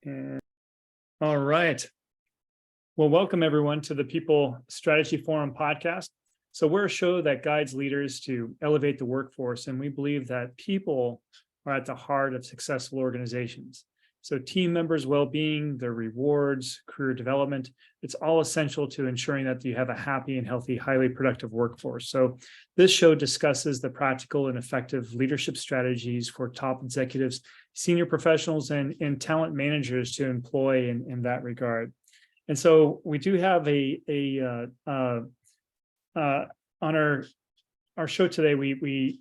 And all right. Well, welcome everyone to the People Strategy Forum podcast. So we're a show that guides leaders to elevate the workforce, and we believe that people are at the heart of successful organizations. So team members' well-being, their rewards, career development, it's all essential to ensuring that you have a happy and healthy, highly productive workforce. So this show discusses the practical and effective leadership strategies for top executives, senior professionals, and talent managers to employ in that regard. And so we do have on our show today, we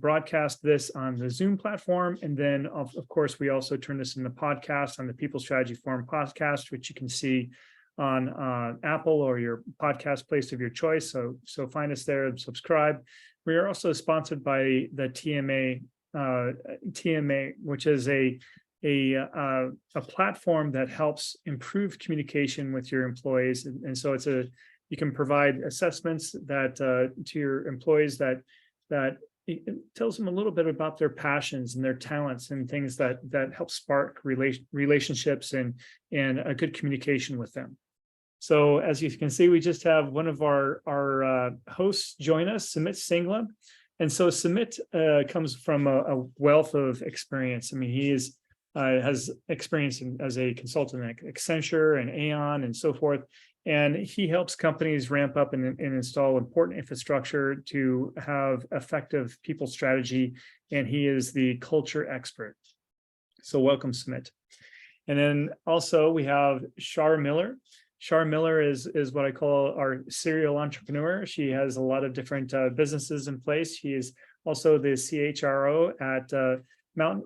broadcast this on the Zoom platform, and then of course we also turn this into podcast on the People Strategy Forum podcast, which you can see on Apple or your podcast place of your choice. So find us there and subscribe. We are also sponsored by the TMA, which is a platform that helps improve communication with your employees, and so you can provide assessments that to your employees that it tells them a little bit about their passions and their talents and things that help spark relationships and a good communication with them. So as you can see, we just have one of our hosts join us, Sumit Singla. And so Sumit comes from a wealth of experience. I mean, he has experience as a consultant at Accenture and Aon and so forth. And he helps companies ramp up and install important infrastructure to have effective people strategy. And he is the culture expert. So welcome, Sumit. And then also we have Shar Miller. Shar Miller is what I call our serial entrepreneur. She has a lot of different businesses in place. She is also the CHRO at I'm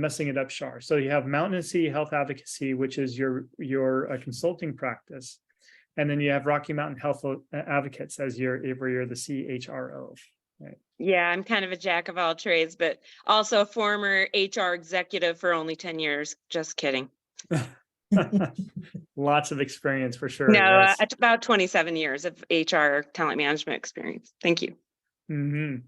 messing it up, Shar. So you have Mountain Sea Health Advocacy, which is your consulting practice, and then you have Rocky Mountain Health Advocates as you're the CHRO. Right? Yeah, I'm kind of a jack of all trades, but also a former HR executive for only 10 years. Just kidding. Lots of experience for sure. No, Yes. about 27 years of HR talent management experience. Thank you. Mm-hmm.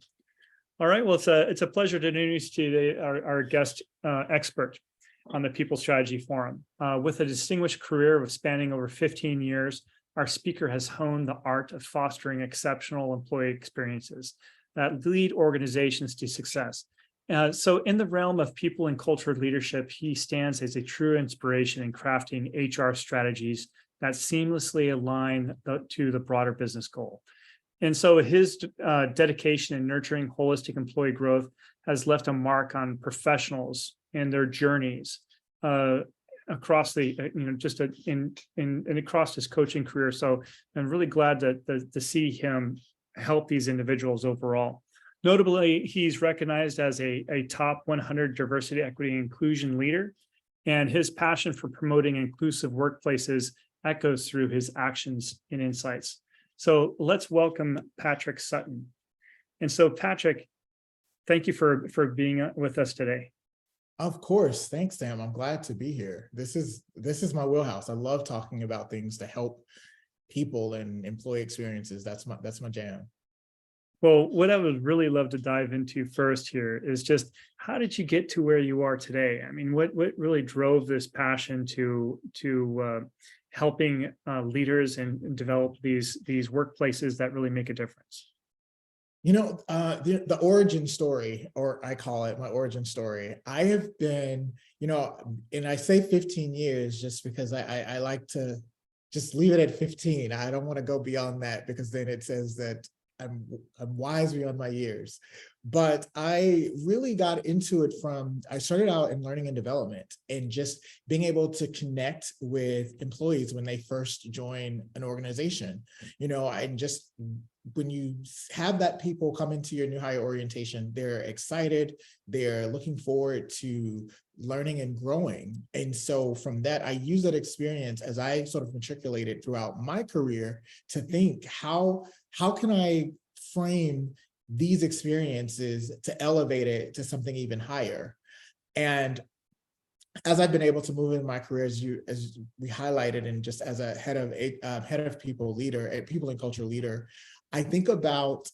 All right. Well, it's a pleasure to introduce to you our guest expert on the People Strategy Forum. With a distinguished career of spanning over 15 years, our speaker has honed the art of fostering exceptional employee experiences that lead organizations to success. So in the realm of people and culture leadership, he stands as a true inspiration in crafting HR strategies that seamlessly align to the broader business goal. And so his dedication in nurturing holistic employee growth has left a mark on professionals and their journeys across across his coaching career. So I'm really glad to see him help these individuals overall. Notably, he's recognized as a top 100 diversity, equity, and inclusion leader, and his passion for promoting inclusive workplaces echoes through his actions and insights. So let's welcome Patrick Sutton. And so Patrick, thank you for being with us today. Of course. Thanks, Sam. I'm glad to be here. This is my wheelhouse. I love talking about things to help people and employee experiences. That's my jam. Well, what I would really love to dive into first here is just how did you get to where you are today? I mean, what really drove this passion to helping leaders and develop these workplaces that really make a difference? You know, the origin story, or I call it my origin story. I have been, and I say 15 years just because I like to just leave it at 15. I don't want to go beyond that because then it says that I'm wise beyond my years. But I really got into it I started out in learning and development and just being able to connect with employees when they first join an organization, and just when you have that people come into your new hire orientation, they're excited, they're looking forward to learning and growing. And so from that, I use that experience as I sort of matriculated throughout my career to think, how can I frame these experiences to elevate it to something even higher? And as I've been able to move in my career, as we highlighted, and just as a head of people leader, a people and culture leader, I think about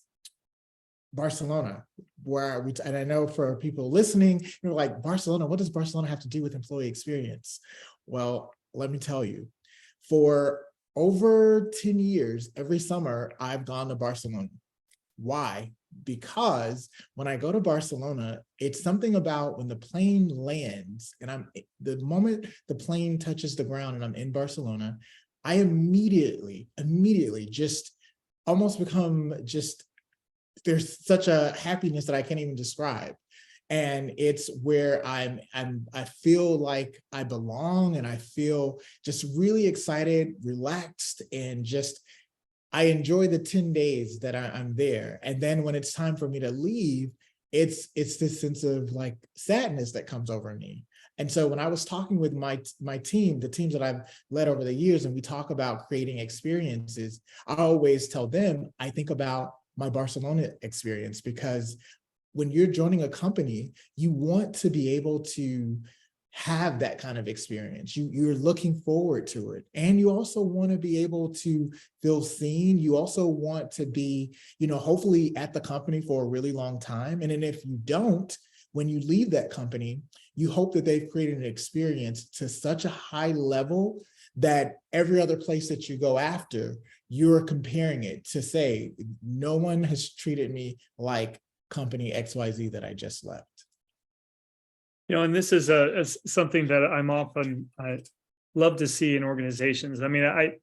Barcelona, and I know for people listening, you're like, Barcelona, what does Barcelona have to do with employee experience? Well, let me tell you, for over 10 years, every summer, I've gone to Barcelona. Why? Because when I go to Barcelona, it's something about when the plane lands and the moment the plane touches the ground and I'm in Barcelona, I immediately just almost become there's such a happiness that I can't even describe. And it's where I feel like I belong, and I feel just really excited, relaxed, and just I enjoy the 10 days that I'm there. And then when it's time for me to leave, it's this sense of like sadness that comes over me. And so when I was talking with my team, the teams that I've led over the years, and we talk about creating experiences, I always tell them, I think about my Barcelona experience, because when you're joining a company, you want to be able to have that kind of experience. You're looking forward to it. And you also want to be able to feel seen. You also want to be, hopefully at the company for a really long time. And then if you don't, when you leave that company, you hope that they've created an experience to such a high level that every other place that you go after, you're comparing it to say, no one has treated me like company XYZ that I just left. And this is something that I love to see in organizations. I mean,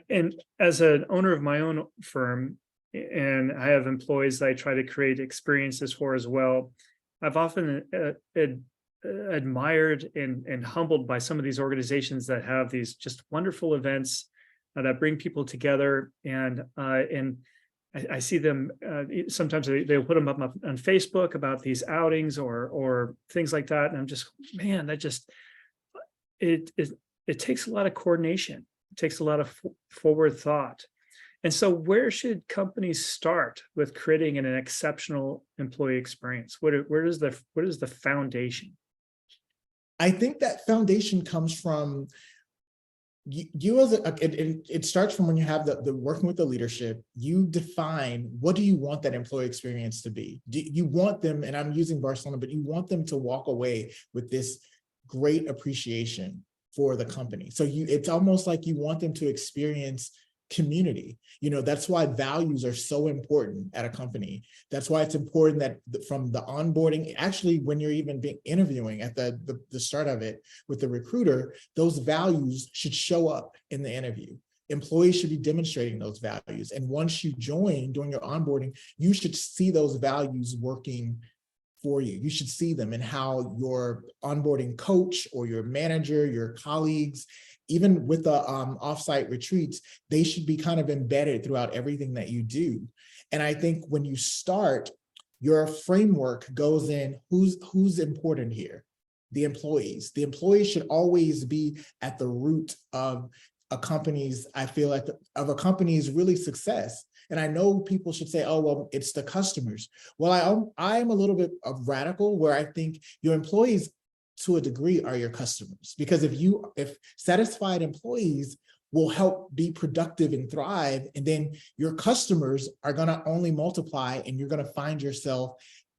and as an owner of my own firm, and I have employees that I try to create experiences for as well. I've often admired and humbled by some of these organizations that have these just wonderful events that bring people together, and I see them sometimes they'll put them up on Facebook about these outings or things like that. And I'm just, man, it takes a lot of coordination. It takes a lot of forward thought. And so where should companies start with creating an exceptional employee experience? What is the foundation? I think that foundation comes from you as it starts from when you have the working with the leadership. You define, what do you want that employee experience to be? Do you want them, and I'm using Barcelona, but you want them to walk away with this great appreciation for the company. So it's almost like you want them to experience community. That's why values are so important at a company. That's why it's important that from the onboarding, actually, when you're even interviewing at the start of it with the recruiter, those values should show up in the interview. Employees should be demonstrating those values. And once you join during your onboarding, you should see those values working for you. You should see them in how your onboarding coach or your manager, your colleagues, even with the offsite retreats, they should be kind of embedded throughout everything that you do. And I think when you start, your framework goes in, who's important here? The employees. The employees should always be at the root of a company's, I feel like, of a company's really success. And I know people should say, oh, well, it's the customers. Well, I'm a little bit of radical where I think your employees to a degree are your customers, because if satisfied employees will help be productive and thrive, and then your customers are going to only multiply, and you're going to find yourself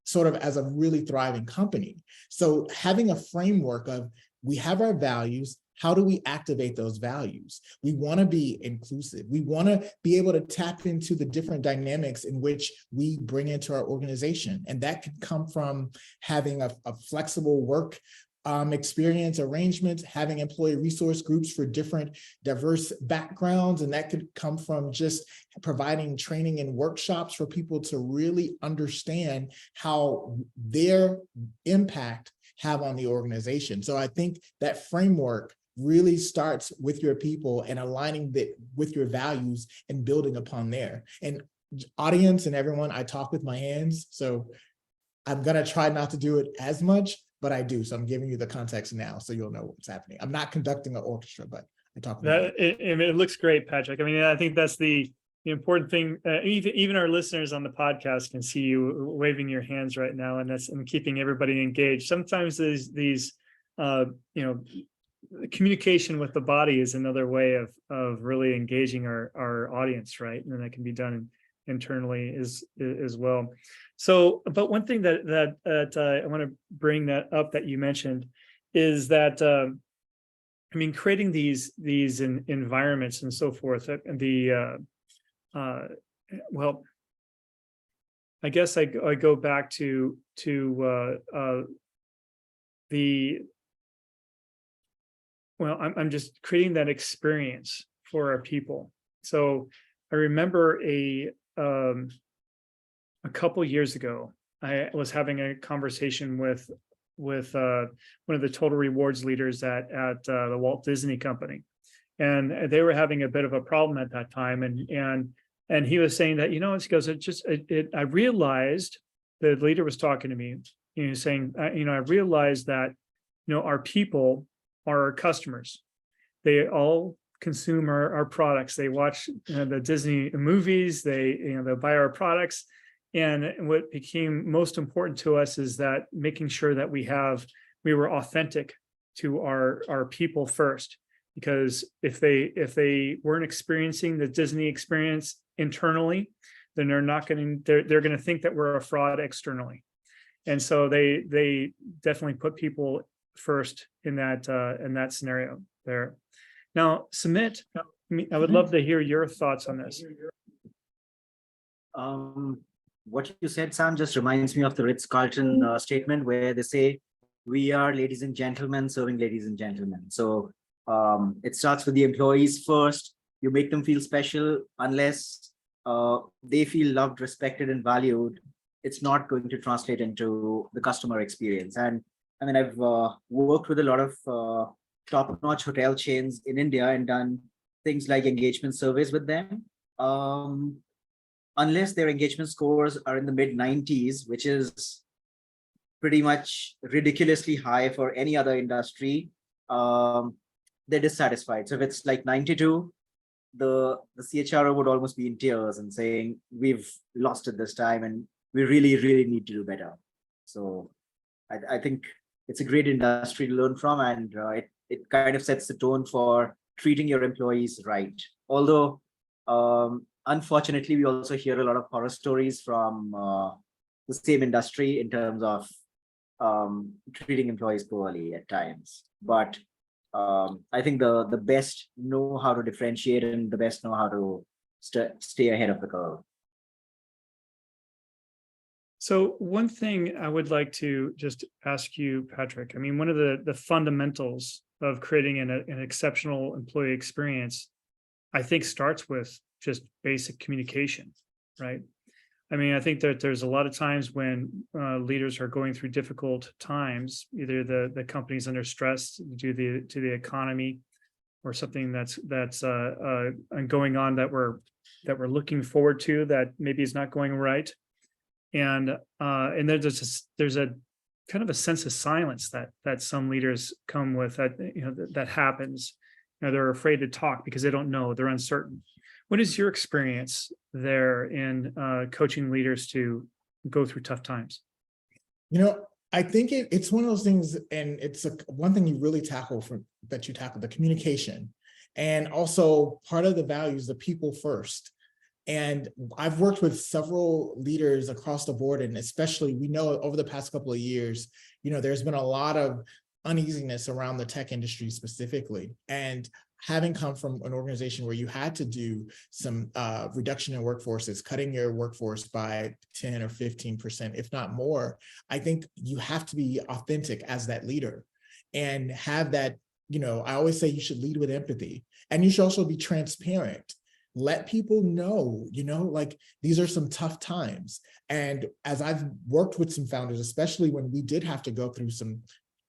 sort of as a really thriving company. So having a framework of, we have our values, how do we activate those values? We want to be inclusive. We want to be able to tap into the different dynamics in which we bring into our organization. And that could come from having a flexible work experience arrangements, having employee resource groups for different diverse backgrounds. And that could come from just providing training and workshops for people to really understand how their impact have on the organization. So I think that framework really starts with your people and aligning with your values and building upon there. And audience and everyone, I talk with my hands. So I'm going to try not to do it as much, but I do. So I'm giving you the context now so you'll know what's happening. I'm not conducting an orchestra, but I talk with That it looks great, Patrick. I mean, I think that's the important thing. Even our listeners on the podcast can see you waving your hands right now, and that's keeping everybody engaged. Sometimes these communication with the body is another way of really engaging our audience, right? And that can be done internally as well. So, but one thing that I want to bring that up that you mentioned is that I mean, creating these environments and so forth. Well, I guess I go back to the well, I'm just creating that experience for our people. So I remember a couple years ago, I was having a conversation with one of the total rewards leaders at the Walt Disney Company, and they were having a bit of a problem at that time, and he was saying that, he goes, I realized, the leader was talking to me, saying, I realized that, our people are our customers. They all consume our products. They watch the Disney movies. They'll buy our products. And what became most important to us is that making sure that we were authentic to our people first, because if they weren't experiencing the Disney experience internally, then they're going to think that we're a fraud externally. And so they definitely put people first in that scenario there. Now, Sumit, I would love to hear your thoughts on this. What you said, Sam, just reminds me of the Ritz-Carlton statement where they say, we are ladies and gentlemen serving ladies and gentlemen. So it starts with the employees first. You make them feel special. Unless they feel loved, respected, and valued, it's not going to translate into the customer experience. And I mean, I've worked with a lot of top-notch hotel chains in India and done things like engagement surveys with them. Unless their engagement scores are in the mid-90s, which is pretty much ridiculously high for any other industry, they're dissatisfied. So if it's like 92, the CHRO would almost be in tears and saying, we've lost it this time and we really, really need to do better. So I think it's a great industry to learn from, and it kind of sets the tone for treating your employees right. Although, unfortunately, we also hear a lot of horror stories from the same industry in terms of treating employees poorly at times. But I think the best know how to differentiate, and the best know how to stay ahead of the curve. So one thing I would like to just ask you, Patrick, I mean, one of the fundamentals of creating an exceptional employee experience, I think, starts with just basic communication, right? I mean, I think that there's a lot of times when leaders are going through difficult times, either the company's under stress due to the economy, or something that's going on that we're looking forward to that maybe is not going right, and there's a kind of a sense of silence that some leaders come with, that happens. They're afraid to talk because they don't know, they're uncertain. What is your experience there in coaching leaders to go through tough times? I think it's one of those things, and it's one thing you really tackle the communication, and also part of the values, the people first. And I've worked with several leaders across the board, and especially we know over the past couple of years, there's been a lot of uneasiness around the tech industry specifically. And having come from an organization where you had to do some reduction in workforces, cutting your workforce by 10 or 15%, if not more, I think you have to be authentic as that leader and have that, I always say you should lead with empathy, and you should also be transparent. Let people know, like, these are some tough times. And as I've worked with some founders, especially when we did have to go through some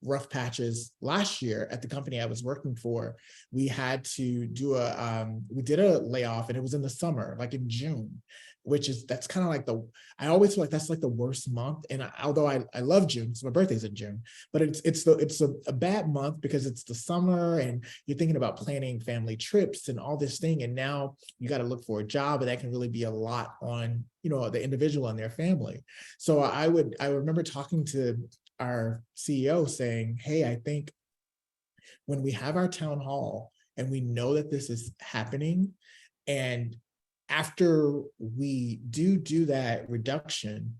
rough patches last year at the company I was working for, we had to do we did a layoff, and it was in the summer, like in June, that's kind of like I always feel like that's like the worst month. And although I love June, because my birthday's in June, but it's a bad month because it's the summer and you're thinking about planning family trips and all this thing. And now you got to look for a job, and that can really be a lot on, the individual and their family. So I remember talking to our CEO saying, hey, I think when we have our town hall and we know that this is happening, and after we do that reduction,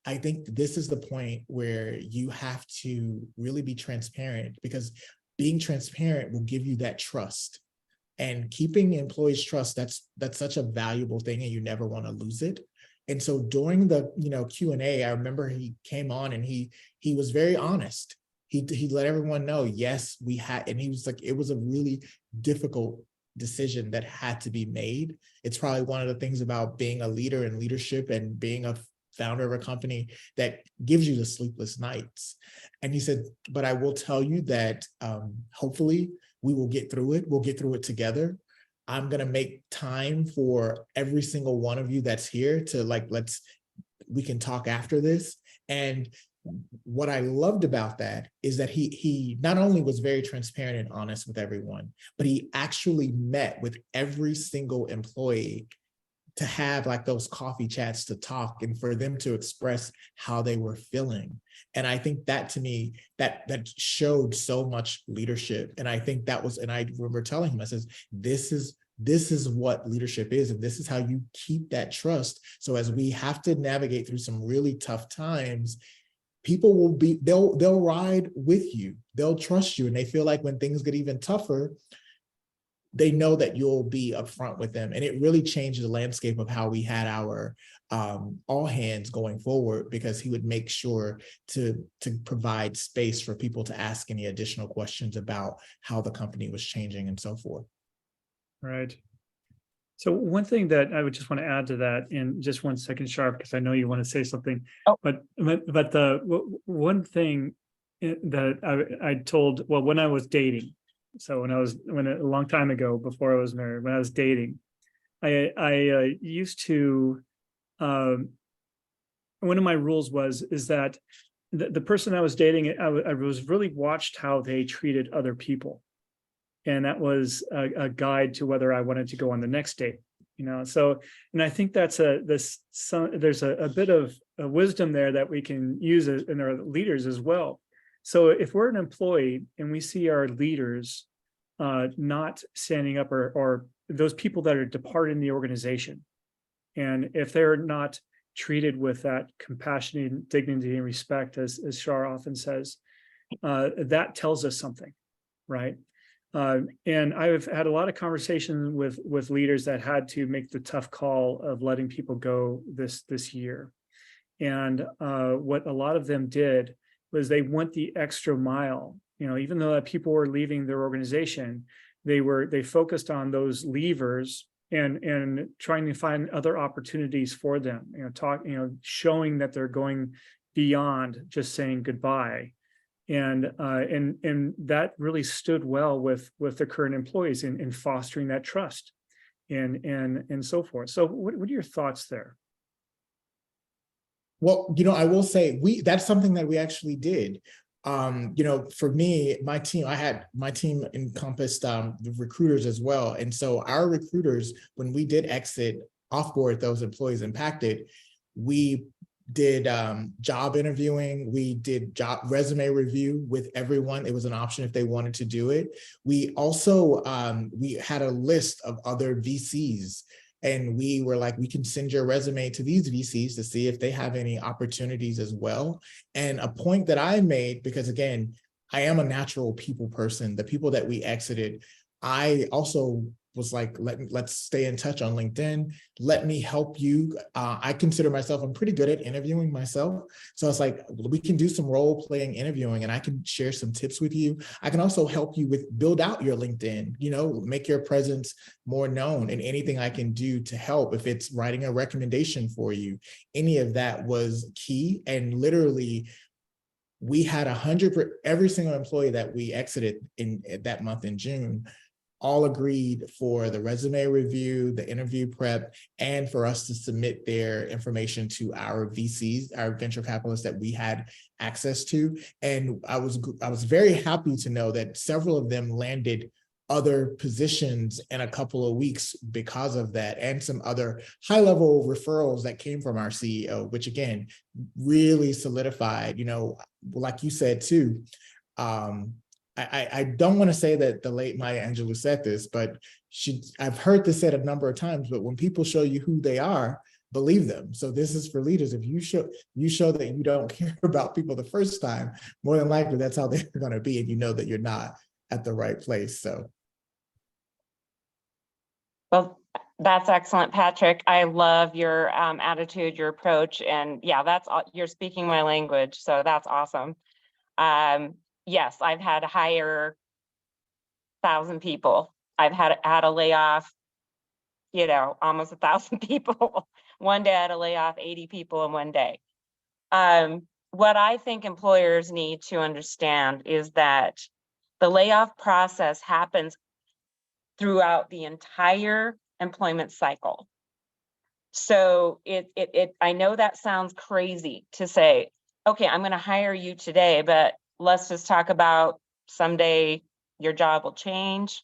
I think this is the point where you have to really be transparent, because being transparent will give you that trust. And keeping employees' trust, that's such a valuable thing, and you never want to lose it. And so during the Q&A, I remember he came on and he was very honest. He let everyone know, yes, we had, and he was like, it was a really difficult decision that had to be made. It's probably one of the things about being a leader and leadership and being a founder of a company that gives you the sleepless nights. And he said, but I will tell you that hopefully we will get through it. We'll get through it together. I'm going to make time for every single one of you that's here to we can talk after this. And what I loved about that is that he not only was very transparent and honest with everyone, but he actually met with every single employee to have like those coffee chats to talk and for them to express how they were feeling. And I think that, to me, that showed so much leadership. And I think that was, and I remember telling him, I says, this is what leadership is, and this is how you keep that trust. So as we have to navigate through some really tough times, people will be, they'll ride with you, they'll trust you, and they feel like when things get even tougher, they know that you'll be upfront with them. And it really changed the landscape of how we had our all hands going forward, because he would make sure to provide space for people to ask any additional questions about how the company was changing and so forth. Right. So one thing that I would just want to add to that in just 1 second, Sharp, because I know you want to say something. Oh. But the one thing that I told, well, when I was dating, so when a long time ago, before I was married, when I was dating, I used to, one of my rules is that the person I was dating, I was really watched how they treated other people. And that was a guide to whether I wanted to go on the next date, So, and I think that's there's a bit of a wisdom there that we can use in our leaders as well. So if we're an employee and we see our leaders not standing up, or those people that are departing the organization, and if they're not treated with that compassion, dignity, and respect, as Shar often says, that tells us something, right? And I've had a lot of conversations with leaders that had to make the tough call of letting people go this year. And what a lot of them did was they went the extra mile. Even though that people were leaving their organization, they focused on those leavers and trying to find other opportunities for them. Showing that they're going beyond just saying goodbye. And that really stood well with the current employees in fostering that trust and so forth. So what are your thoughts there? Well, I will say that's something that we actually did. For me, my team encompassed the recruiters as well. And so our recruiters, when we did exit, offboard those employees impacted, we did job interviewing, we did job resume review with everyone. It was an option if they wanted to do it. We also, we had a list of other VCs, and we were like, we can send your resume to these VCs to see if they have any opportunities as well. And a point that I made, because again, I am a natural people person, the people that we exited, I also was like, let's stay in touch on LinkedIn. Let me help you. I consider myself, I'm pretty good at interviewing myself. So it's like, we can do some role playing interviewing, and I can share some tips with you. I can also help you with build out your LinkedIn, make your presence more known, and anything I can do to help, if it's writing a recommendation for you, any of that was key. And literally, we had 100, every single employee that we exited in that month in June, all agreed for the resume review, the interview prep, and for us to submit their information to our VCs, our venture capitalists that we had access to. And I was very happy to know that several of them landed other positions in a couple of weeks because of that, and some other high-level referrals that came from our CEO, which again, really solidified, like you said too, I don't want to say that the late Maya Angelou said this, but I've heard this said a number of times, but when people show you who they are, believe them. So this is for leaders. If you show that you don't care about people the first time, more than likely that's how they're going to be, and you know that you're not at the right place. So. Well, that's excellent, Patrick. I love your attitude, your approach, and yeah, you're speaking my language, so that's awesome. Yes, I've had to hire 1,000 people. I've had a layoff, almost 1,000 people. One day I had to lay off 80 people in one day. What I think employers need to understand is that the layoff process happens throughout the entire employment cycle. So I know that sounds crazy to say, okay, I'm going to hire you today, but let's just talk about someday your job will change,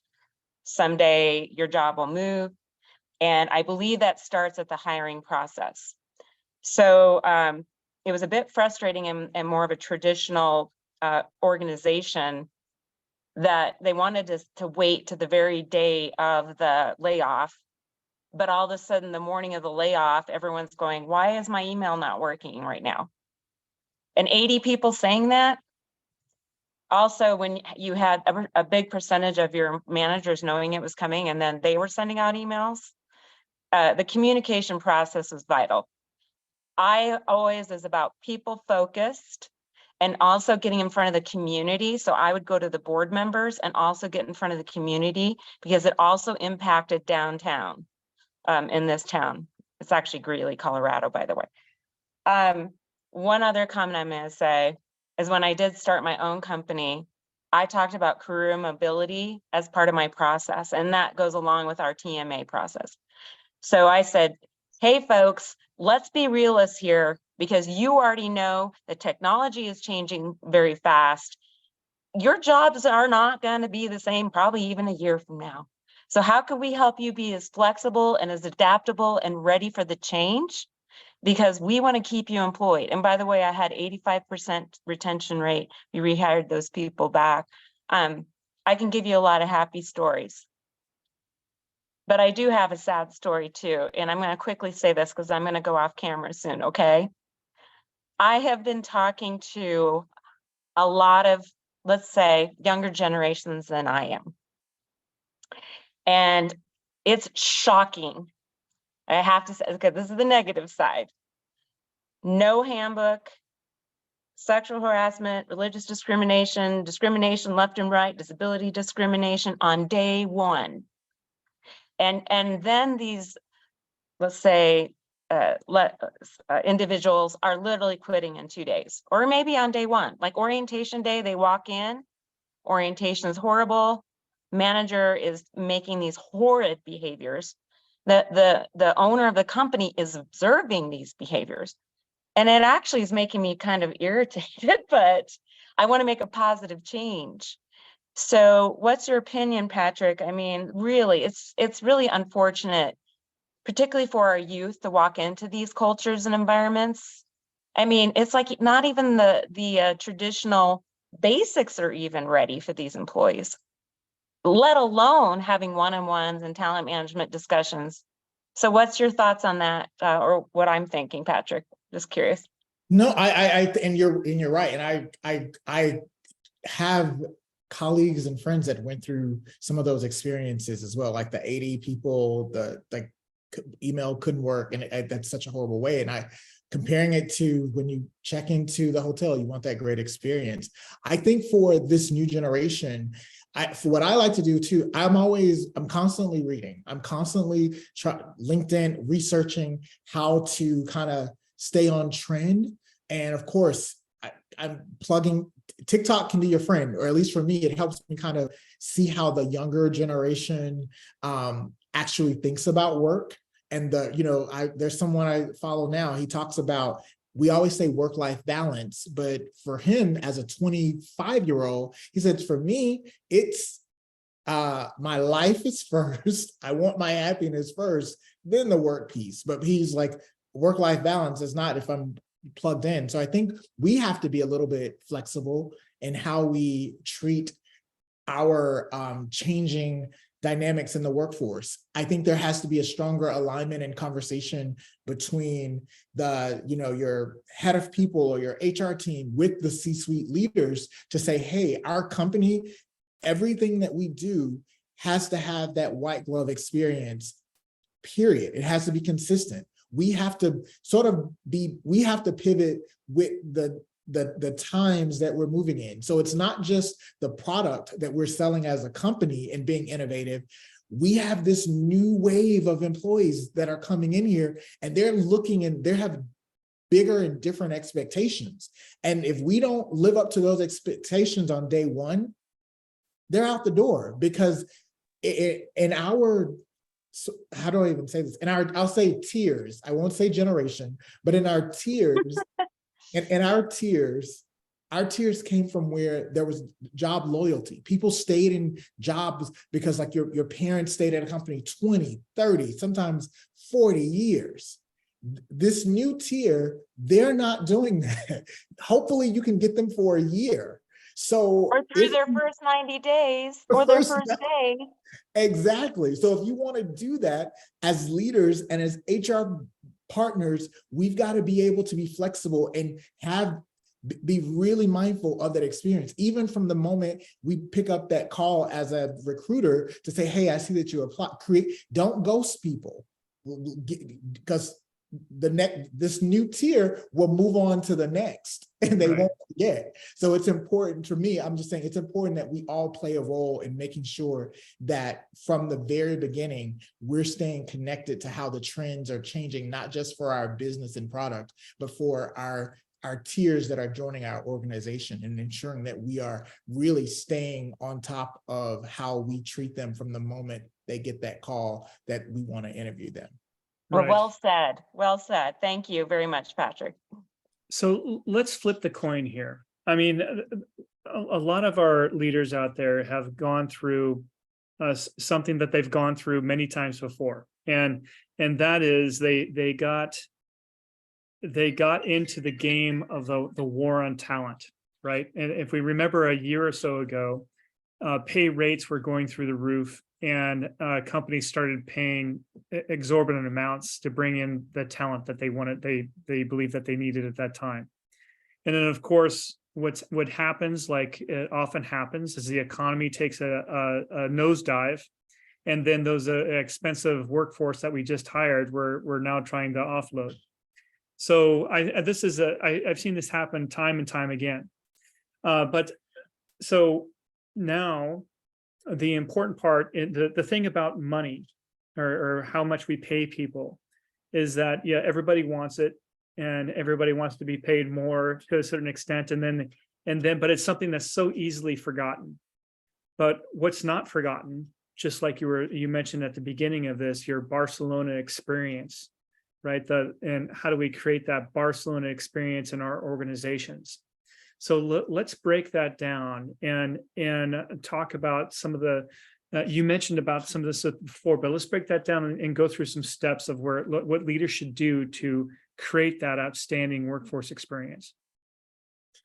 someday your job will move. And I believe that starts at the hiring process. So it was a bit frustrating in more of a traditional organization that they wanted to wait to the very day of the layoff. But all of a sudden, the morning of the layoff, everyone's going, why is my email not working right now? And 80 people saying that. Also, when you had a big percentage of your managers knowing it was coming and then they were sending out emails, the communication process is vital. I always is about people focused and also getting in front of the community. So I would go to the board members and also get in front of the community because it also impacted downtown in this town. It's actually Greeley, Colorado, by the way. One other comment I'm going to say is when I did start my own company, I talked about career mobility as part of my process, and that goes along with our TMA process. So I said, hey, folks, let's be realists here because you already know the technology is changing very fast. Your jobs are not going to be the same, probably even a year from now. So how can we help you be as flexible and as adaptable and ready for the change? Because we want to keep you employed. And by the way, I had 85% retention rate. We rehired those people back. I can give you a lot of happy stories. But I do have a sad story too. And I'm going to quickly say this because I'm going to go off camera soon, okay? I have been talking to a lot of, let's say, younger generations than I am. And it's shocking. I have to say, okay, this is the negative side. No handbook, sexual harassment, religious discrimination, discrimination left and right, disability discrimination on day one. And then these, let's say, individuals are literally quitting in 2 days, or maybe on day one, like orientation day, they walk in, orientation is horrible, manager is making these horrid behaviors, the owner of the company is observing these behaviors. And it actually is making me kind of irritated, but I want to make a positive change. So what's your opinion, Patrick? I mean, really, it's really unfortunate, particularly for our youth, to walk into these cultures and environments. I mean, it's like not even the traditional basics are even ready for these employees, let alone having one-on-ones and talent management discussions. So what's your thoughts on that, or what I'm thinking, Patrick? Just curious. No, and you're right. And I have colleagues and friends that went through some of those experiences as well, like the 80 people, the email couldn't work, and that's such a horrible way. And comparing it to when you check into the hotel, you want that great experience. I think for this new generation, for what I like to do too, I'm constantly reading. I'm constantly LinkedIn, researching how to kind of stay on trend. And of course, I'm plugging TikTok can be your friend, or at least for me, it helps me kind of see how the younger generation actually thinks about work. And there's someone I follow now, he talks about, we always say work-life balance, but for him as a 25-year-old, he said, for me, it's my life is first. I want my happiness first, then the work piece. But he's like, work-life balance is not if I'm plugged in. So I think we have to be a little bit flexible in how we treat our changing dynamics in the workforce. I think there has to be a stronger alignment and conversation between your head of people or your HR team with the C-suite leaders to say, hey, our company, everything that we do has to have that white glove experience, period. It has to be consistent. We have to pivot with the times that we're moving in. So it's not just the product that we're selling as a company and being innovative. We have this new wave of employees that are coming in here, and they're looking and they have bigger and different expectations. And if we don't live up to those expectations on day one, they're out the door, because in our, how do I even say this? I'll say tiers. I won't say generation, but in our tiers, and our tiers came from where there was job loyalty. People stayed in jobs because like your parents stayed at a company 20, 30, sometimes 40 years. This new tier, they're not doing that. Hopefully you can get them for a year. So or through their first 90 days or their first day. Exactly. So if you want to do that as leaders and as HR partners, we've got to be able to be flexible and be really mindful of that experience, even from the moment we pick up that call as a recruiter to say, hey, I see that you apply. Don't ghost people, because this new tier will move on to the next and they won't forget. So it's important to me. I'm just saying it's important that we all play a role in making sure that from the very beginning, we're staying connected to how the trends are changing, not just for our business and product, but for our tiers that are joining our organization, and ensuring that we are really staying on top of how we treat them from the moment they get that call that we want to interview them. Well, well said. Well said. Thank you very much, Patrick. So let's flip the coin here. I mean, a lot of our leaders out there have gone through something that they've gone through many times before, and that is they got into the game of the war on talent, right? And if we remember a year or so ago, pay rates were going through the roof, and companies started paying exorbitant amounts to bring in the talent that they wanted, they believed that they needed at that time. And then, of course, what happens, like it often happens, is the economy takes a nosedive, and then those expensive workforce that we just hired, we're now trying to offload. So I've seen this happen time and time again. But so now the important part, the thing about money or how much we pay people is that, yeah, everybody wants it, and everybody wants to be paid more to a certain extent. But it's something that's so easily forgotten. But what's not forgotten, just like you mentioned at the beginning of this, your Barcelona experience, right? And how do we create that Barcelona experience in our organizations? So let's break that down and talk about some of the, you mentioned about some of this before, but let's break that down and go through some steps of what leaders should do to create that outstanding workforce experience.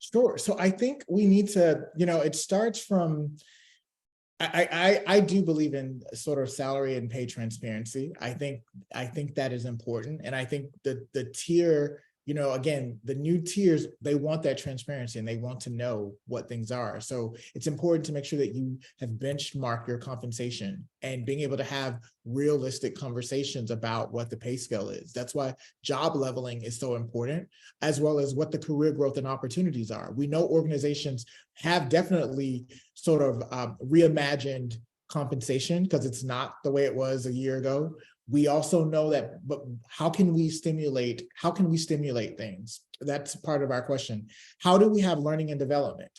Sure. So I think we need to, it starts from, I do believe in sort of salary and pay transparency. I think that is important. And I think the tier, again, the new tiers, they want that transparency and they want to know what things are. So it's important to make sure that you have benchmarked your compensation and being able to have realistic conversations about what the pay scale is. That's why job leveling is so important, as well as what the career growth and opportunities are. We know organizations have definitely sort of reimagined compensation because it's not the way it was a year ago. We also know that, but how can we stimulate things? That's part of our question. How do we have learning and development?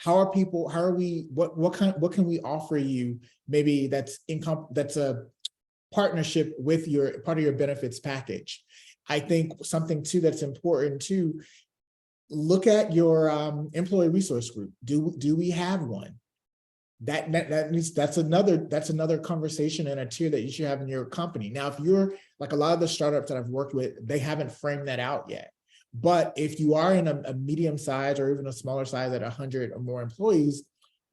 What can we offer you? Maybe that's a partnership with part of your benefits package. I think something too that's important to look at your employee resource group. Do we have one? That's another conversation and a tier that you should have in your company. Now, if you're like a lot of the startups that I've worked with, they haven't framed that out yet. But if you are in a medium size or even a smaller size at 100 or more employees,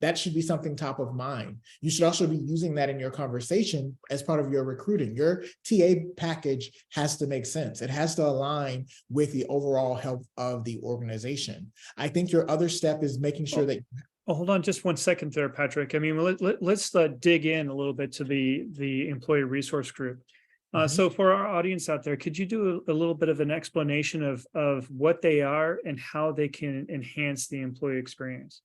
that should be something top of mind. You should also be using that in your conversation as part of your recruiting. Your TA package has to make sense. It has to align with the overall health of the organization. I think your other step is making sure that. Oh, hold on just 1 second there, Patrick. I mean, let's dig in a little bit to the employee resource group. So for our audience out there, could you do a little bit of an explanation of what they are and how they can enhance the employee experience?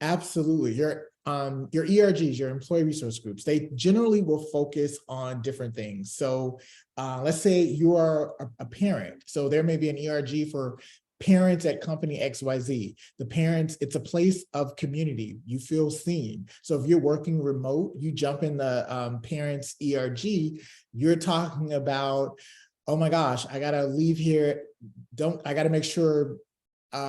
Absolutely. Your ERGs, your employee resource groups, they generally will focus on different things. So let's say you are a parent. So there may be an ERG for parents at company XYZ. The parents, it's a place of community. You feel seen. So if you're working remote, you jump in the parents ERG, you're talking about, oh my gosh, I gotta leave here. I gotta make sure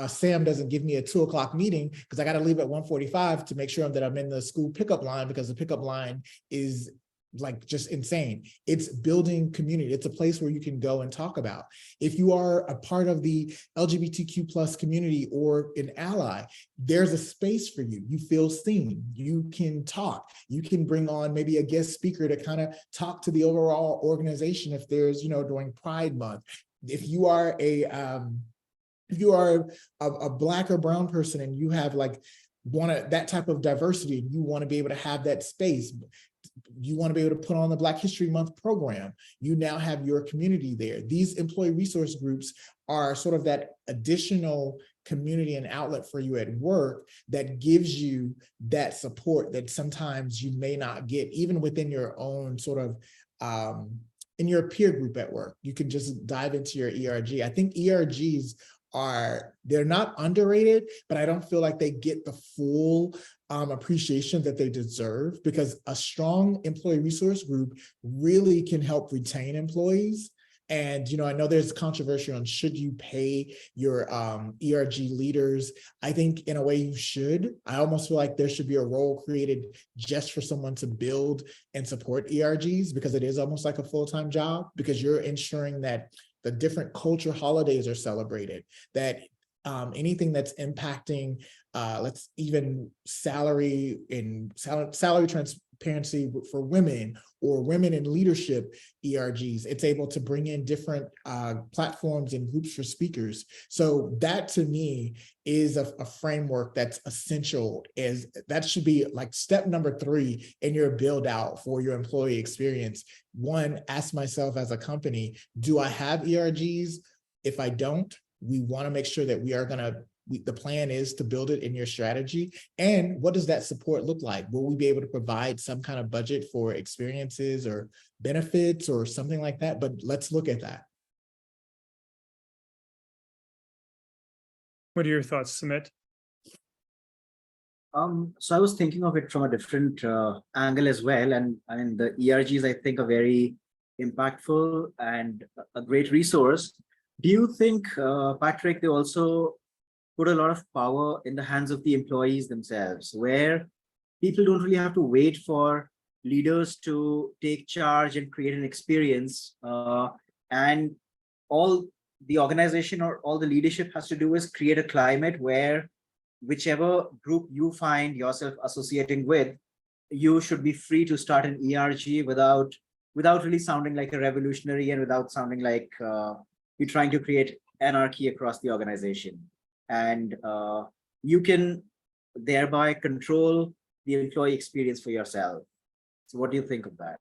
Sam doesn't give me a 2 o'clock meeting because I got to leave at 1:45 to make sure that I'm in the school pickup line, because the pickup line is like just insane. It's building community. It's a place where you can go and talk about. If you are a part of the LGBTQ plus community or an ally, there's a space for you. You feel seen. You can talk. You can bring on maybe a guest speaker to kind of talk to the overall organization if there's, during Pride Month. If you are a Black or brown person and you have that type of diversity, and you want to be able to have that space, you want to be able to put on the Black History Month program, you now have your community there. These employee resource groups are sort of that additional community and outlet for you at work that gives you that support that sometimes you may not get even within your own sort of in your peer group at work. You can just dive into your ERG. I think ERGs they're not underrated, but I don't feel like they get the full appreciation that they deserve, because a strong employee resource group really can help retain employees. And, I know there's controversy on should you pay your ERG leaders. I think in a way you should. I almost feel like there should be a role created just for someone to build and support ERGs, because it is almost like a full-time job, because you're ensuring that the different culture holidays are celebrated, that anything that's impacting, let's even salary transparency for women or women in leadership ERGs, it's able to bring in different platforms and groups for speakers. So that to me is a framework that's essential. That should be like step number 3 in your build out for your employee experience. One, ask myself as a company, do I have ERGs? If I don't, we want to make sure that the plan is to build it in your strategy. And what does that support look like? Will we be able to provide some kind of budget for experiences or benefits or something like that? But let's look at that. What are your thoughts, Sumit? So I was thinking of it from a different angle as well. And I mean, the ERGs, I think, are very impactful and a great resource. Do you think, Patrick, they also put a lot of power in the hands of the employees themselves, where people don't really have to wait for leaders to take charge and create an experience, and all the organization or all the leadership has to do is create a climate where whichever group you find yourself associating with, you should be free to start an ERG without really sounding like a revolutionary and without sounding like you're trying to create anarchy across the organization. And you can thereby control the employee experience for yourself. So what do you think of that?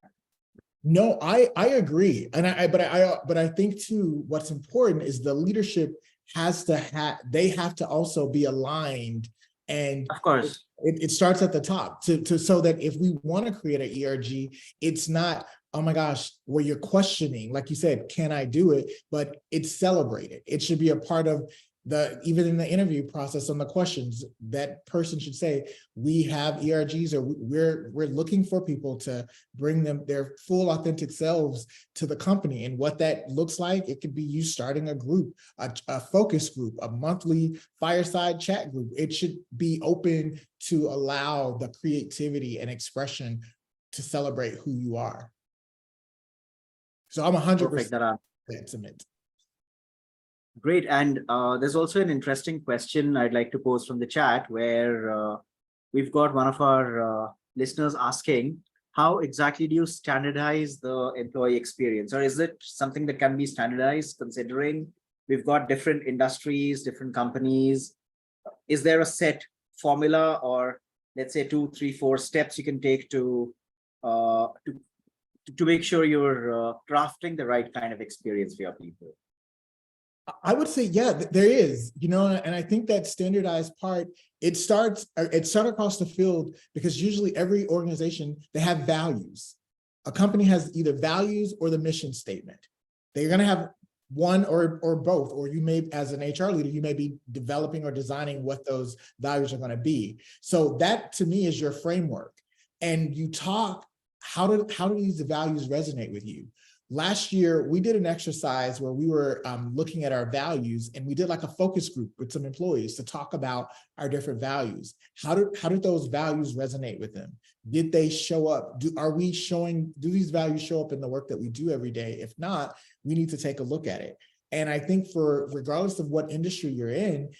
No, I agree. And but I think too, what's important is the leadership they have to also be aligned. And of course, it starts at the top so that if we want to create an ERG, it's not, oh my gosh, where you're questioning, like you said, can I do it? But it's celebrated. It should be a part of even in the interview process on the questions, that person should say, we have ERGs, or we're looking for people to bring their full authentic selves to the company. And what that looks like, it could be you starting a group, a focus group, a monthly fireside chat group. It should be open to allow the creativity and expression to celebrate who you are. So I'm 100% intimate. Great. And there's also an interesting question I'd like to pose from the chat, where we've got one of our listeners asking, how exactly do you standardize the employee experience? Or is it something that can be standardized considering we've got different industries, different companies? Is there a set formula or let's say 2, 3, 4 steps you can take to make sure you're crafting the right kind of experience for your people? I would say, yeah, there is, and I think that standardized part, it starts across the field because usually every organization, they have values. A company has either values or the mission statement. They're going to have one or both, or you may, as an HR leader, you may be developing or designing what those values are going to be. So that to me is your framework. And you talk, how do these values resonate with you? Last year, we did an exercise where we were looking at our values, and we did like a focus group with some employees to talk about our different values. How did those values resonate with them? Did they show up? Do these values show up in the work that we do every day? If not, we need to take a look at it. And I think regardless of what industry you're in,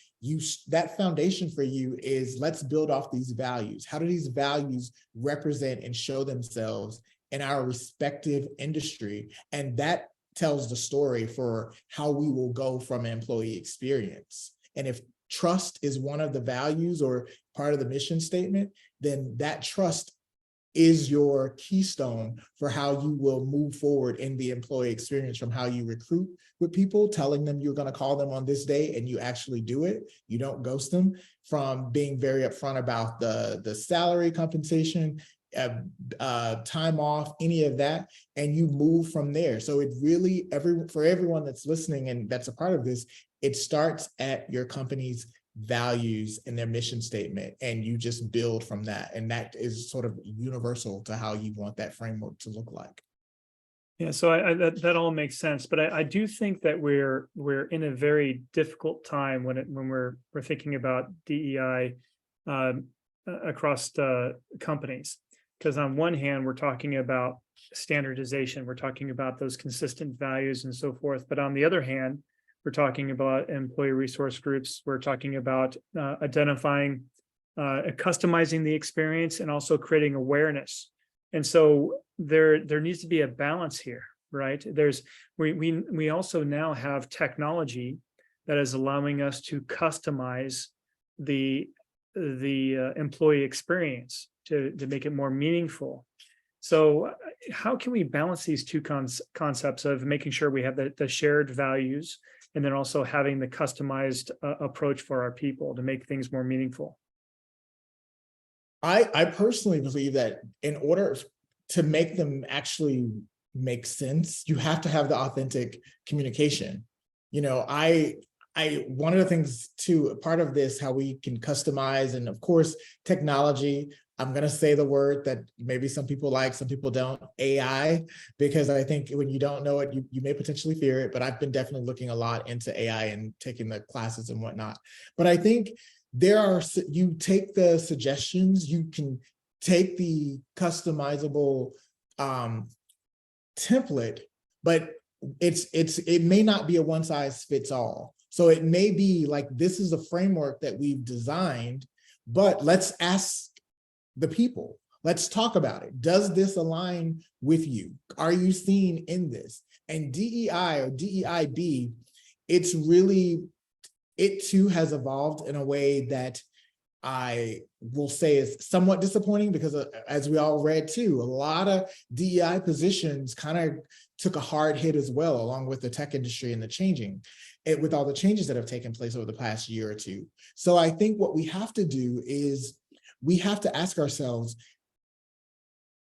that foundation for you is, let's build off these values. How do these values represent and show themselves in our respective industry? And that tells the story for how we will go from an employee experience. And if trust is one of the values or part of the mission statement, then that trust is your keystone for how you will move forward in the employee experience, from how you recruit with people, telling them you're going to call them on this day and you actually do it. You don't ghost them, from being very upfront about the salary, compensation, time off, any of that, and you move from there. So it really, for everyone that's listening and that's a part of this, it starts at your company's values and their mission statement, and you just build from that. And that is sort of universal to how you want that framework to look like. Yeah, so that all makes sense, but I do think that we're in a very difficult time when we're thinking about DEI across the companies. Because on one hand, we're talking about standardization, we're talking about those consistent values and so forth. But on the other hand, we're talking about employee resource groups. We're talking about identifying, customizing the experience, and also creating awareness. And so there needs to be a balance here, right? We also now have technology that is allowing us to customize the employee experience to make it more meaningful. So how can we balance these two concepts of making sure we have the shared values, and then also having the customized approach for our people to make things more meaningful? I personally believe that in order to make them actually make sense, you have to have the authentic communication. One of the things too, part of this, how we can customize, and of course, technology, I'm going to say the word that maybe some people like, some people don't, AI, because I think when you don't know it, you may potentially fear it, but I've been definitely looking a lot into AI and taking the classes and whatnot. But I think you take the suggestions, you can take the customizable template, but it may not be a one size fits all. So it may be like, this is a framework that we've designed, but let's ask the people. Let's talk about it. Does this align with you? Are you seen in this? And DEI or DEIB, it too has evolved in a way that I will say is somewhat disappointing, because as we all read too, a lot of DEI positions kind of took a hard hit as well, along with the tech industry and with all the changes that have taken place over the past year or two. So I think what we have to do is we have to ask ourselves,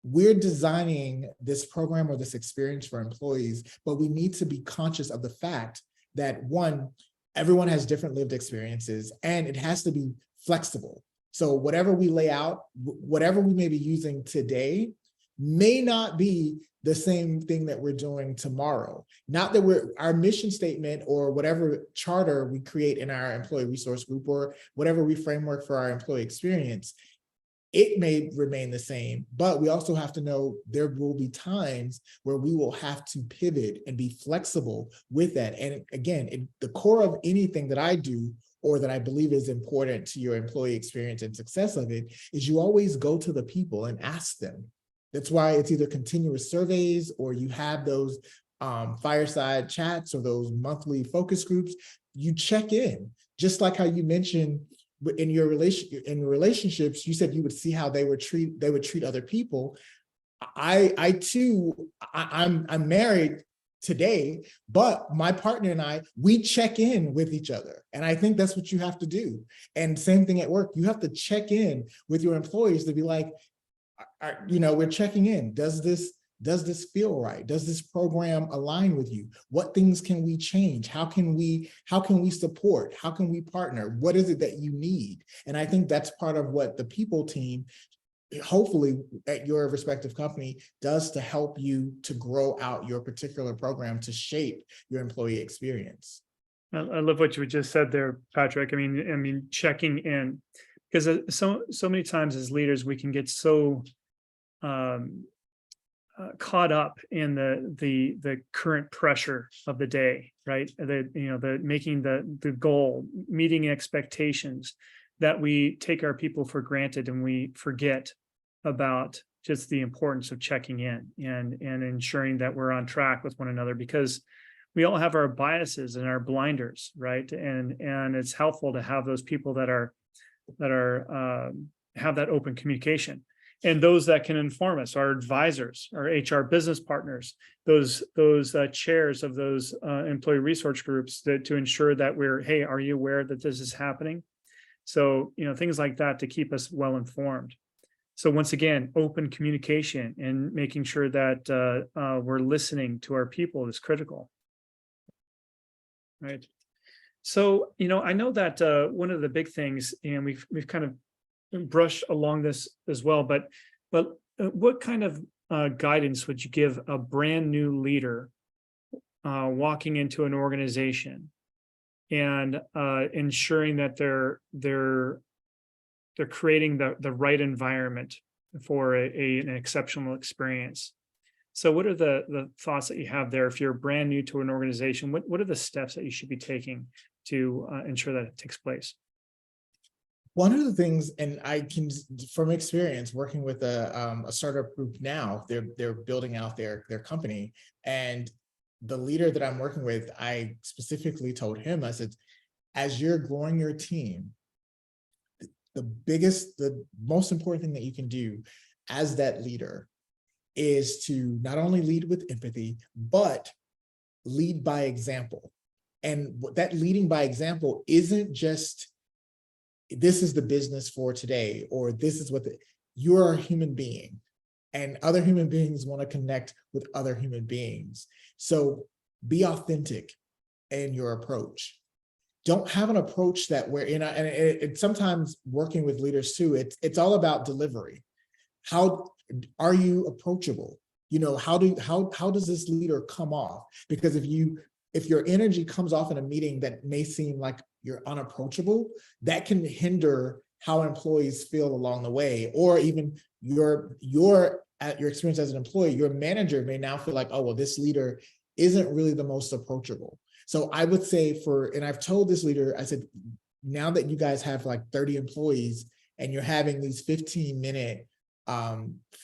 we're designing this program or this experience for employees, but we need to be conscious of the fact that, one, everyone has different lived experiences, and it has to be flexible. So whatever we lay out, whatever we may be using today, may not be the same thing that we're doing tomorrow. Not that our mission statement or whatever charter we create in our employee resource group or whatever we framework for our employee experience, it may remain the same, but we also have to know there will be times where we will have to pivot and be flexible with that. And again, the core of anything that I do or that I believe is important to your employee experience and success of it, is you always go to the people and ask them. That's why it's either continuous surveys or you have those fireside chats or those monthly focus groups. You check in, just like how you mentioned in your relationships, you said you would see how they would treat other people. I'm married today, but my partner and I, we check in with each other. And I think that's what you have to do. And same thing at work, you have to check in with your employees to be like, we're checking in. Does this feel right? Does this program align with you? What things can we change? How can we support? How can we partner? What is it that you need? And I think that's part of what the people team, hopefully at your respective company, does to help you to grow out your particular program to shape your employee experience. I love what you just said there, Patrick. I mean, checking in, because so many times as leaders, we can get so caught up in the current pressure of the day, right? The making the goal, meeting expectations, that we take our people for granted and we forget about just the importance of checking in and ensuring that we're on track with one another, because we all have our biases and our blinders, right? And it's helpful to have those people that have that open communication. And those that can inform us, our advisors, our HR business partners, those chairs of those employee resource groups, to ensure that hey, are you aware that this is happening? So, things like that to keep us well informed. So once again, open communication and making sure that we're listening to our people is critical. Right. So, I know that one of the big things, and we've kind of brushed along this as well, but what kind of guidance would you give a brand new leader walking into an organization and ensuring that they're creating the right environment for an exceptional experience? So what are the thoughts that you have there? If you're brand new to an organization, what are the steps that you should be taking to ensure that it takes place? One of the things, and I can, from experience working with a startup group now, they're building out their company, and the leader that I'm working with, I specifically told him, I said, as you're growing your team, the most important thing that you can do as that leader is to not only lead with empathy, but lead by example. And that leading by example isn't just, this is the business for today, or this is what you're a human being, and other human beings want to connect with other human beings. So be authentic in your approach. Don't have an approach that and sometimes working with leaders too, it's all about delivery. How are you approachable? How does this leader come off? Because if your energy comes off in a meeting that may seem like you're unapproachable, that can hinder how employees feel along the way, or even your experience as an employee. Your manager may now feel like, oh, well, this leader isn't really the most approachable. So I would say and I've told this leader, I said, now that you guys have like 30 employees and you're having these 15-minute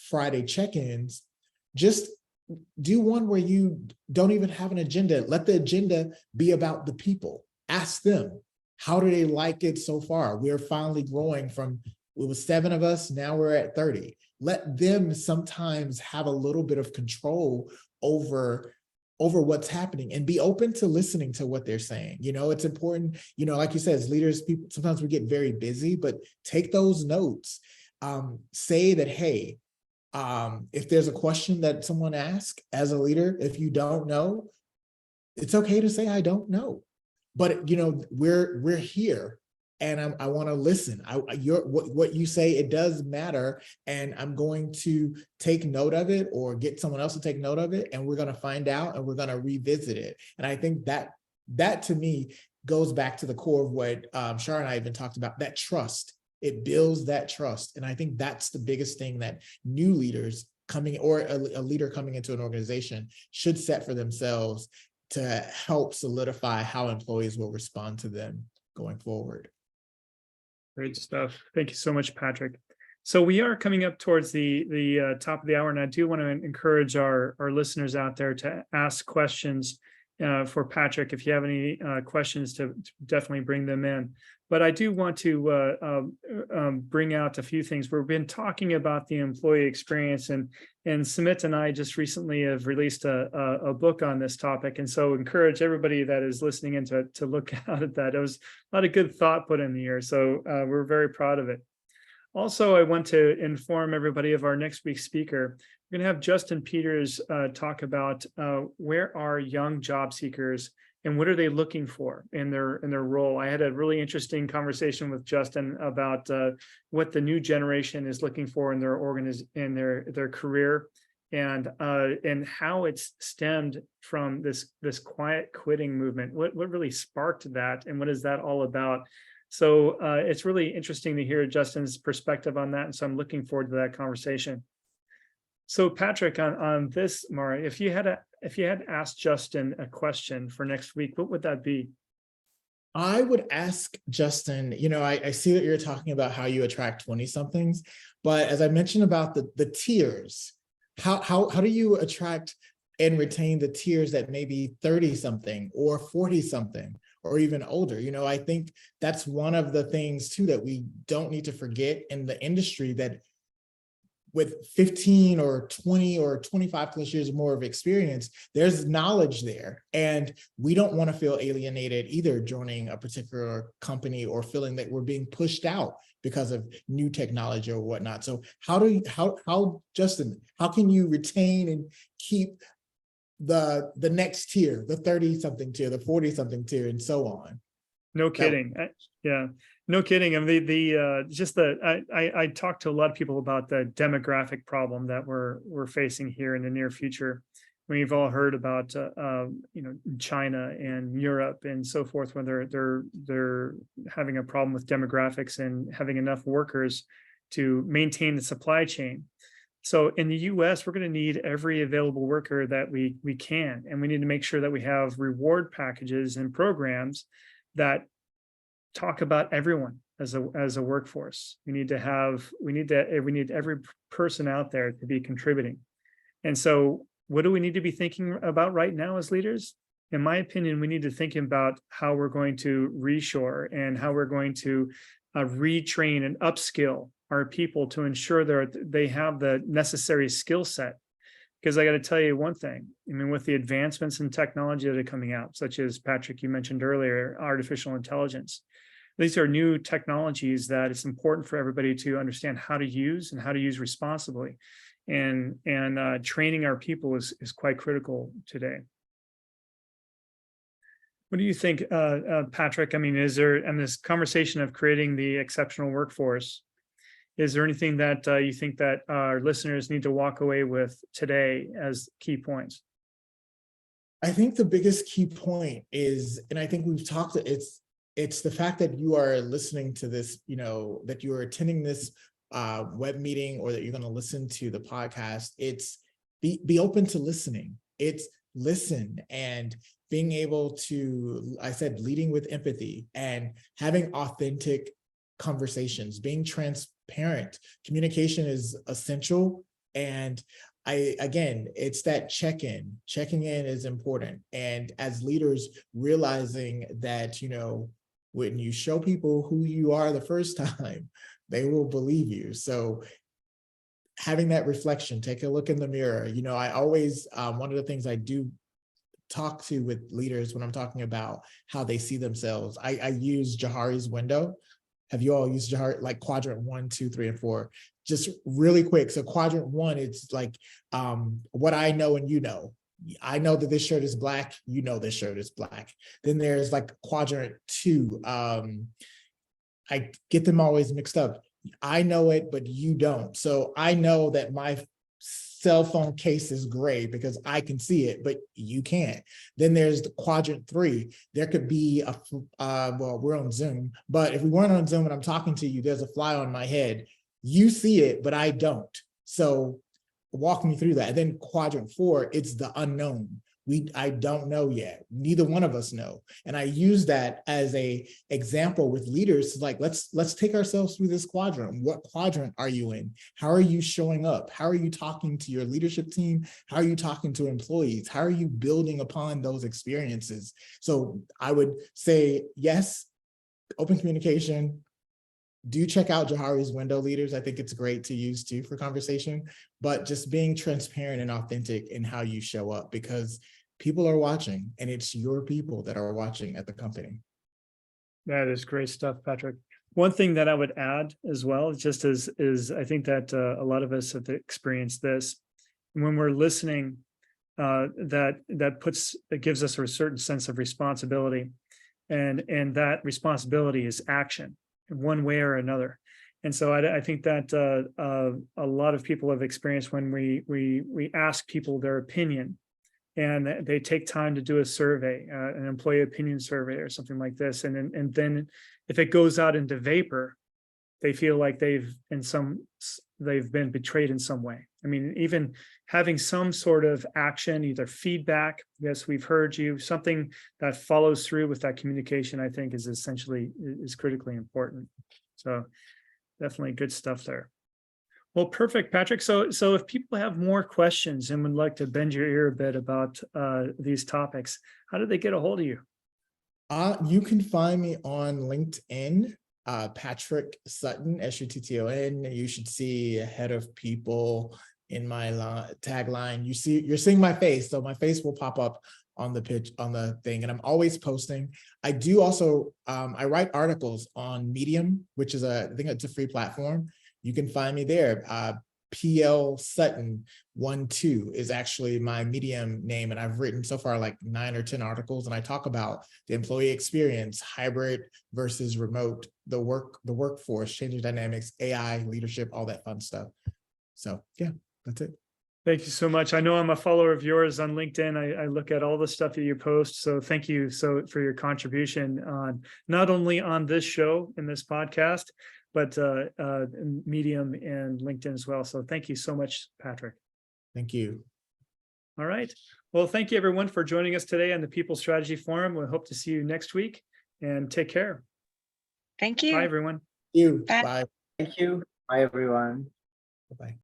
Friday check-ins, just do one where you don't even have an agenda. Let the agenda be about the people. Ask them, how do they like it so far? We're finally growing from, it was 7 of us, now we're at 30. Let them sometimes have a little bit of control over what's happening, and be open to listening to what they're saying. It's important, like you said, as leaders, people, sometimes we get very busy, but take those notes. Say that, hey, if there's a question that someone asks as a leader, if you don't know, it's okay to say, I don't know. But, we're here, and I want to listen. What you say, it does matter, and I'm going to take note of it, or get someone else to take note of it, and we're going to find out, and we're going to revisit it. And I think that to me goes back to the core of what Shar and I even talked about, that trust. It builds that trust. And I think that's the biggest thing that new leaders or a leader coming into an organization should set for themselves to help solidify how employees will respond to them going forward. Great stuff. Thank you so much, Patrick. So we are coming up towards the top of the hour, and I do want to encourage our listeners out there to ask questions for Patrick. If you have any questions, to definitely bring them in. But I do want to bring out a few things. We've been talking about the employee experience, and Sumit and I just recently have released a book on this topic, and so encourage everybody that is listening in to look out at that. It was a lot of good thought put in the air, so we're very proud of it. Also, I want to inform everybody of our next week's speaker. We're going to have Justin Peters talk about where are young job seekers and what are they looking for in their role. I had a really interesting conversation with Justin about what the new generation is looking for in their career, and how it's stemmed from this quiet quitting movement. What really sparked that, and what is that all about? So it's really interesting to hear Justin's perspective on that, and so I'm looking forward to that conversation. So Patrick, on this, Mara, if you had asked Justin a question for next week, what would that be? I would ask Justin, I see that you're talking about how you attract 20-somethings, but as I mentioned about the tiers, how do you attract and retain the tiers that may be 30-something or 40-something or even older? I think that's one of the things too that we don't need to forget in the industry, that with 15 or 20 or 25 plus years more of experience, there's knowledge there. And we don't want to feel alienated either joining a particular company or feeling that we're being pushed out because of new technology or whatnot. So Justin, how can you retain and keep the next tier, the 30-something tier, the 40-something tier, and so on? No kidding. Yeah, no kidding. I mean, I talked to a lot of people about the demographic problem that we're facing here in the near future. We've all heard about China and Europe and so forth, where they're having a problem with demographics and having enough workers to maintain the supply chain. So in the US, we're going to need every available worker that we can, and we need to make sure that we have reward packages and programs that talk about everyone as a workforce. We need every person out there to be contributing. And so what do we need to be thinking about right now as leaders? In my opinion, we need to think about how we're going to reshore and how we're going to retrain and upskill our people to ensure that they have the necessary skill set. Because I got to tell you one thing, I mean, with the advancements in technology that are coming out, such as, Patrick, you mentioned earlier, artificial intelligence, these are new technologies that it's important for everybody to understand how to use and how to use responsibly. And training our people is quite critical today. What do you think, Patrick? I mean, is there, in this conversation of creating the exceptional workforce, is there anything that you think that our listeners need to walk away with today as key points? I think the biggest key point is, and I think we've talked, it's the fact that you are listening to this, that you are attending this web meeting, or that you're going to listen to the podcast. It's be open to listening. It's listen and being able to, I said, leading with empathy and having authentic conversations, being transparent. Communication is essential. And again, it's that check-in. Checking in is important. And as leaders, realizing that, when you show people who you are the first time, they will believe you. So having that reflection, take a look in the mirror. I always, one of the things I do talk to with leaders when I'm talking about how they see themselves, I use Johari's window. Have you all used Johari? Like quadrant 1, 2, 3, and 4? Just really quick. So quadrant 1, it's like what I know and you know. I know that this shirt is black. You know this shirt is black. Then there's like quadrant 2. I get them always mixed up. I know it, but you don't. So I know that my cell phone case is gray because I can see it, but you can't. Then there's the quadrant 3. There could be well, we're on Zoom, but if we weren't on Zoom and I'm talking to you, there's a fly on my head. You see it, but I don't. So walk me through that. And then quadrant 4, it's the unknown. I don't know yet. Neither one of us know. And I use that as a example with leaders, like, let's take ourselves through this quadrant. What quadrant are you in? How are you showing up? How are you talking to your leadership team? How are you talking to employees? How are you building upon those experiences? So I would say, yes, open communication. Do check out Johari's window leaders. I think it's great to use too for conversation, but just being transparent and authentic in how you show up, because people are watching, and it's your people that are watching at the company. That is great stuff, Patrick. One thing that I would add as well, just is I think that a lot of us have experienced this when we're listening, that gives us a certain sense of responsibility, and that responsibility is action in one way or another. And so I think that a lot of people have experienced when we ask people their opinion, and they take time to do a survey, an employee opinion survey or something like this. And then if it goes out into vapor, they feel like they've been betrayed in some way. I mean, even having some sort of action, either feedback, yes, we've heard you, something that follows through with that communication, I think is critically important. So definitely good stuff there. Well, perfect, Patrick. So if people have more questions and would like to bend your ear a bit about these topics, how do they get a hold of you? You can find me on LinkedIn, Patrick Sutton, Sutton. You should see head of people in my tagline. You're seeing my face, so my face will pop up on the thing, and I'm always posting. I do also, I write articles on Medium, which is I think it's a free platform. You can find me there. PL Sutton 12 is actually my Medium name, and I've written so far like 9 or 10 articles, and I talk about the employee experience, hybrid versus remote, the workforce, changing dynamics, AI, leadership, all that fun stuff. So yeah, that's it. Thank you so much. I know I'm a follower of yours on LinkedIn. I look at all the stuff that you post. So thank you for your contribution on not only on this show in this podcast, but Medium and LinkedIn as well. So thank you so much, Patrick. Thank you. All right. Well, thank you everyone for joining us today on the People Strategy Forum. We hope to see you next week, and take care. Thank you. Bye, everyone. Thank you. Bye. Bye. Thank you. Bye, everyone. Bye-bye.